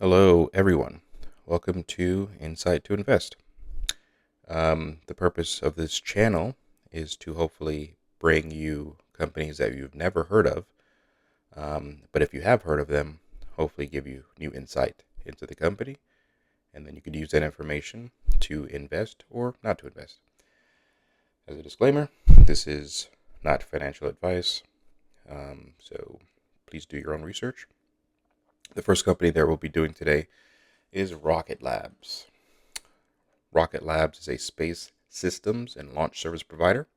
Hello, everyone. Welcome to Insight to Invest. The purpose of this channel is to hopefully bring you companies that you've never heard of, but if you have heard of them, hopefully give you new insight into the company, and then you could use that information to invest or not to invest. As a disclaimer, this is not financial advice, so please do your own research. The first company that we'll be doing today is Rocket Labs. Rocket Labs is a space systems and launch service provider.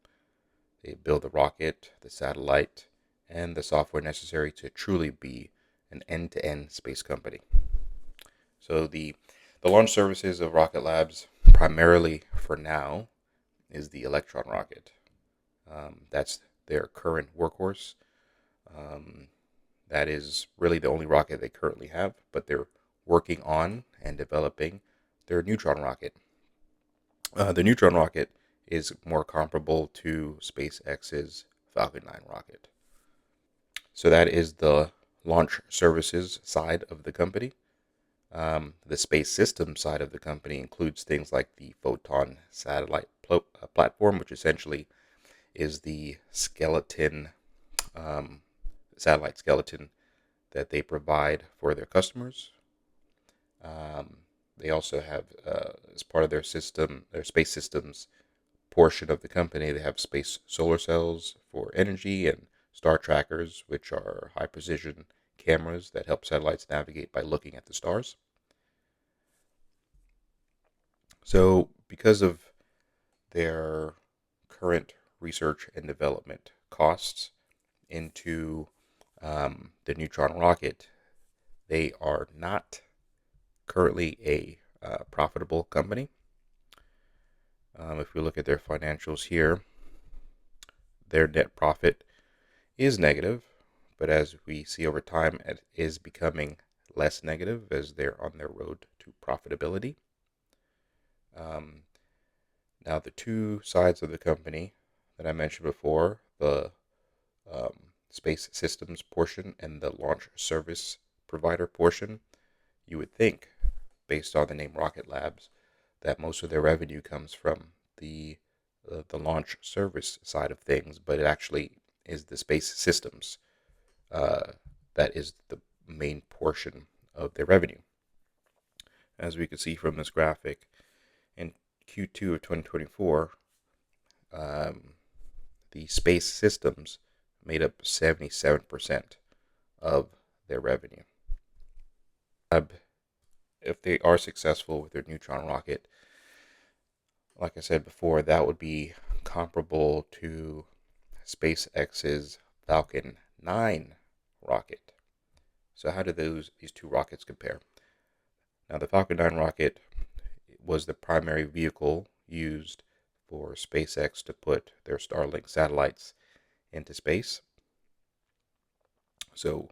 They build the rocket, the satellite, and the software necessary to truly be an end-to-end space company. So the launch services of Rocket Labs, primarily for now, is the Electron rocket. That's their current workhorse. Um, that is really the only rocket they currently have, but they're working on and developing their Neutron rocket. The Neutron rocket is more comparable to SpaceX's Falcon 9 rocket. So that is the launch services side of the company. The space system side of the company includes things like the Photon satellite platform, which essentially is the skeleton, um, satellite skeleton that they provide for their customers. Um, they also have, as part of their system, their space systems portion of the company, they have space solar cells for energy and star trackers, which are high precision cameras that help satellites navigate by looking at the stars. So, because of their current research and development costs into the Neutron rocket, they are not currently a profitable company. If we look at their financials here, their net profit is negative, but as we see over time, it is becoming less negative as they're on their road to profitability. Um, Now, the two sides of the company that I mentioned before, the space systems portion and the launch service provider portion, you would think, based on the name Rocket Labs, that most of their revenue comes from the launch service side of things, but it actually is the space systems uh, that is the main portion of their revenue. As we can see from this graphic, in Q2 of 2024, um, the space systems made up 77% of their revenue. If they are successful with their Neutron rocket, like I said before, that would be comparable to SpaceX's Falcon 9 rocket. So how do these two rockets compare? Now, the Falcon 9 rocket was the primary vehicle used for SpaceX to put their Starlink satellites into space. So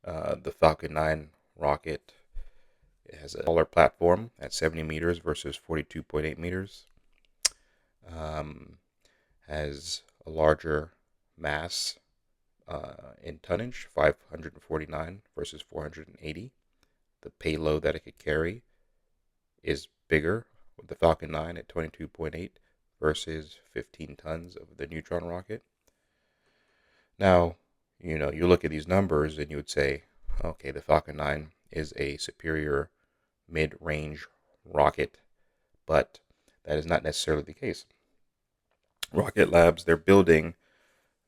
the Falcon 9 rocket, it has a smaller platform at 70 meters versus 42.8 meters. Has a larger mass in tonnage, 549 versus 480. The payload that it could carry is bigger with the Falcon 9 at 22.8 versus 15 tons of the Neutron rocket. Now, you look at these numbers and you would say, okay, the Falcon 9 is a superior mid-range rocket, but that is not necessarily the case. Rocket Labs, they're building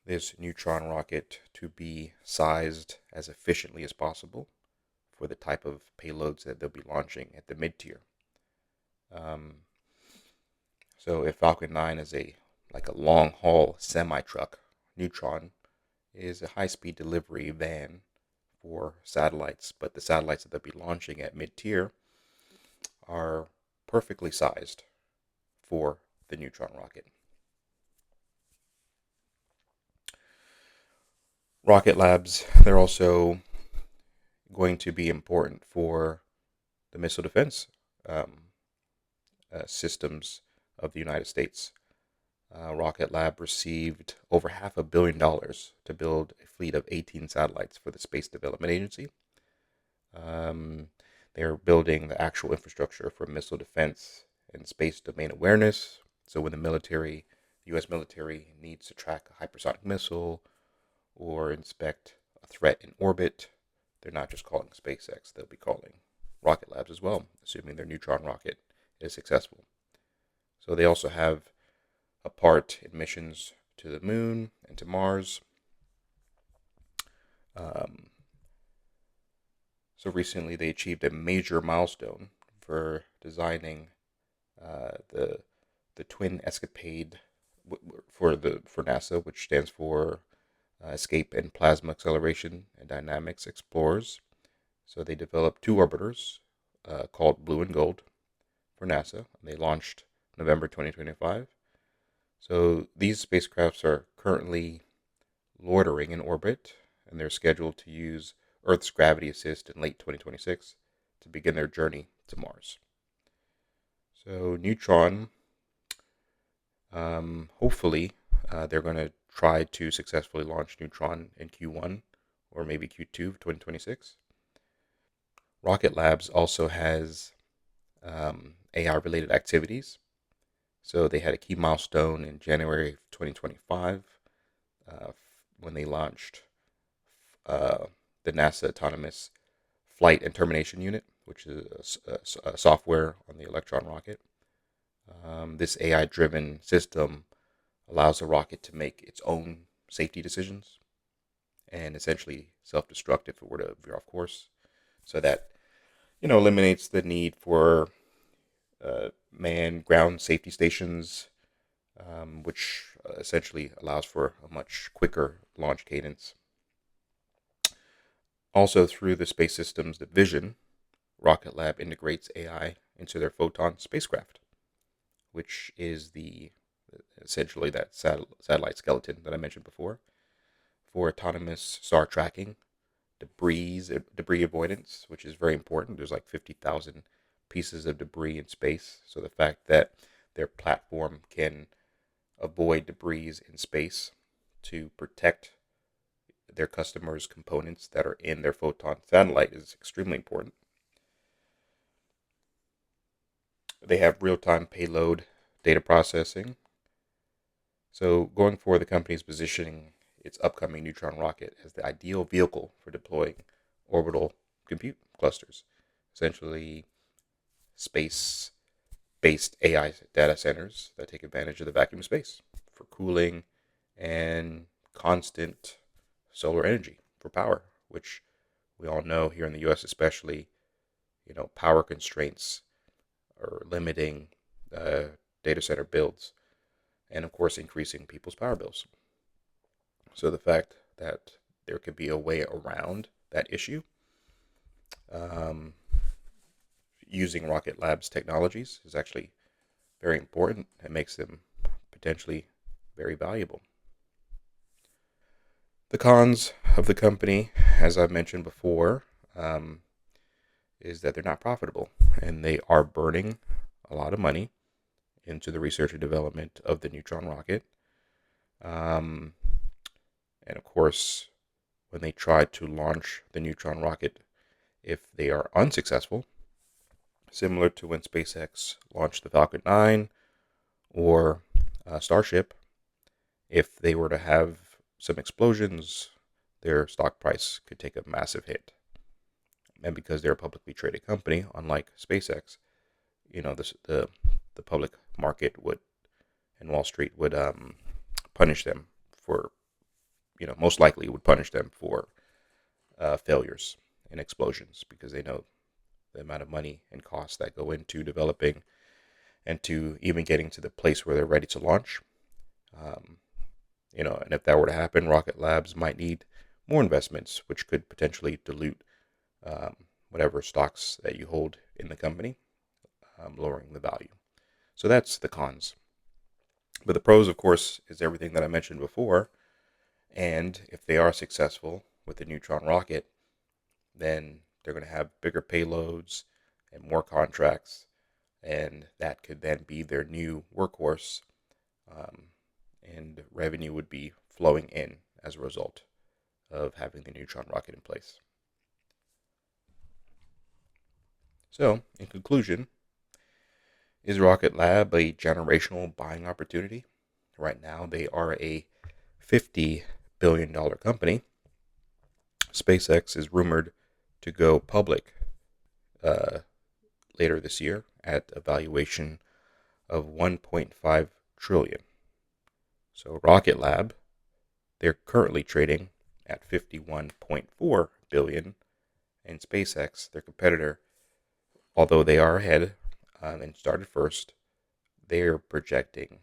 this Neutron rocket to be sized as efficiently as possible for the type of payloads that they'll be launching at the mid-tier. Um, so if Falcon 9 is like a long haul semi truck, Neutron is a high speed delivery van for satellites, but the satellites that they'll be launching at mid tier are perfectly sized for the Neutron rocket. Rocket Labs, they're also going to be important for the missile defense um, systems of the United States. Rocket Lab received over $500 million to build a fleet of 18 satellites for the Space Development Agency. Um, They're building the actual infrastructure for missile defense and space domain awareness. So when the U.S. military needs to track a hypersonic missile or inspect a threat in orbit, they're not just calling SpaceX, they'll be calling Rocket Labs as well, assuming their Neutron rocket is successful. So they also have a part in missions to the moon and to Mars. Um, so recently they achieved a major milestone for designing the Twin Escapade for NASA, which stands for Escape and Plasma Acceleration and Dynamics Explorers. So they developed two orbiters called Blue and Gold for NASA, and they launched November 2025. So these spacecrafts are currently loitering in orbit, and they're scheduled to use Earth's gravity assist in late 2026 to begin their journey to Mars. So Neutron, hopefully, they're going to try to successfully launch Neutron in Q1 or maybe Q2 of 2026. Rocket Labs also has AI-related activities. So they had a key milestone in January 2025 when they launched the NASA Autonomous Flight and Termination Unit, which is a software on the Electron rocket. This AI-driven system allows the rocket to make its own safety decisions and essentially self-destruct if it were to veer off course. So that eliminates the need for manned ground safety stations, which essentially allows for a much quicker launch cadence. Also, through the Space Systems Division, Rocket Lab integrates AI into their Photon spacecraft, which is essentially that satellite skeleton that I mentioned before, for autonomous star tracking, debris avoidance, which is very important. There's like 50,000 pieces of debris in space, so the fact that their platform can avoid debris in space to protect their customers' components that are in their Photon satellite is extremely important. They have real-time payload data processing. So going forward, the company is positioning its upcoming Neutron rocket as the ideal vehicle for deploying orbital compute clusters, essentially space-based AI data centers that take advantage of the vacuum of space for cooling and constant solar energy for power, which we all know here in the U.S. especially, power constraints are limiting data center builds and, of course, increasing people's power bills. So the fact that there could be a way around that issue using Rocket Lab's technologies is actually very important and makes them potentially very valuable. The cons of the company, as I've mentioned before, is that they're not profitable and they are burning a lot of money into the research and development of the Neutron rocket. And of course, when they try to launch the Neutron rocket, if they are unsuccessful, similar to when SpaceX launched the Falcon 9 or Starship, if they were to have some explosions, their stock price could take a massive hit. And because they're a publicly traded company, unlike SpaceX, the public market and Wall Street would punish them for, most likely would punish them for failures and explosions, because they know the amount of money and costs that go into developing and to even getting to the place where they're ready to launch. And if that were to happen, Rocket Labs might need more investments, which could potentially dilute whatever stocks that you hold in the company, lowering the value. So that's the cons. But the pros, of course, is everything that I mentioned before. And if they are successful with the Neutron rocket, then they're going to have bigger payloads and more contracts, and that could then be their new workhorse, and revenue would be flowing in as a result of having the Neutron rocket in place. So, in conclusion, is Rocket Lab a generational buying opportunity? Right now, they are a $50 billion company. SpaceX is rumored to go public later this year at a valuation of 1.5 trillion. So Rocket Lab, they're currently trading at 51.4 billion, and SpaceX, their competitor, although they are ahead and started first, they're projecting,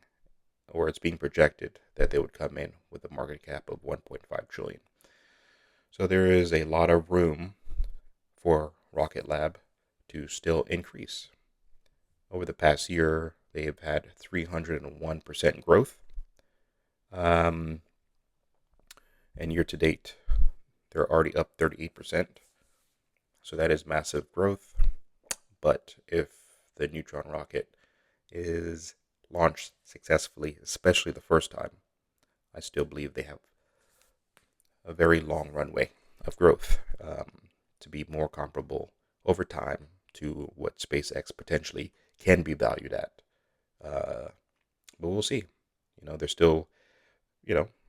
or it's being projected, that they would come in with a market cap of 1.5 trillion. So there is a lot of room for Rocket Lab to still increase. Over the past year, they have had 301% growth. And year to date, they're already up 38%. So that is massive growth. But if the Neutron rocket is launched successfully, especially the first time, I still believe they have a very long runway of growth to be more comparable over time to what SpaceX potentially can be valued at. But we'll see. They're still,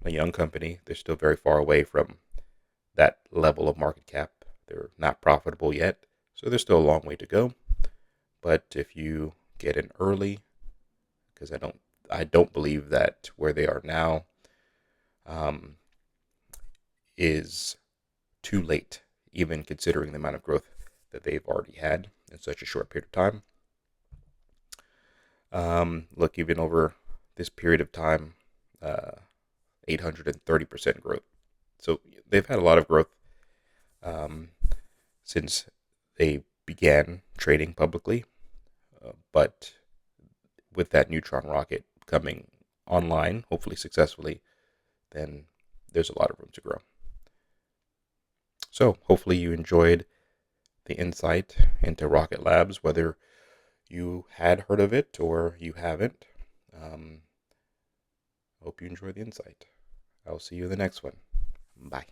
a young company. They're still very far away from that level of market cap. They're not profitable yet, so there's still a long way to go. But if you get in early, because I don't believe that where they are now is too late, even considering the amount of growth that they've already had in such a short period of time. Look, even over this period of time, 830% growth. So they've had a lot of growth since they began trading publicly. But with that Neutron rocket coming online, hopefully successfully, then there's a lot of room to grow. So hopefully you enjoyed the insight into Rocket Labs, whether you had heard of it or you haven't. Hope you enjoyed the insight. I'll see you in the next one. Bye.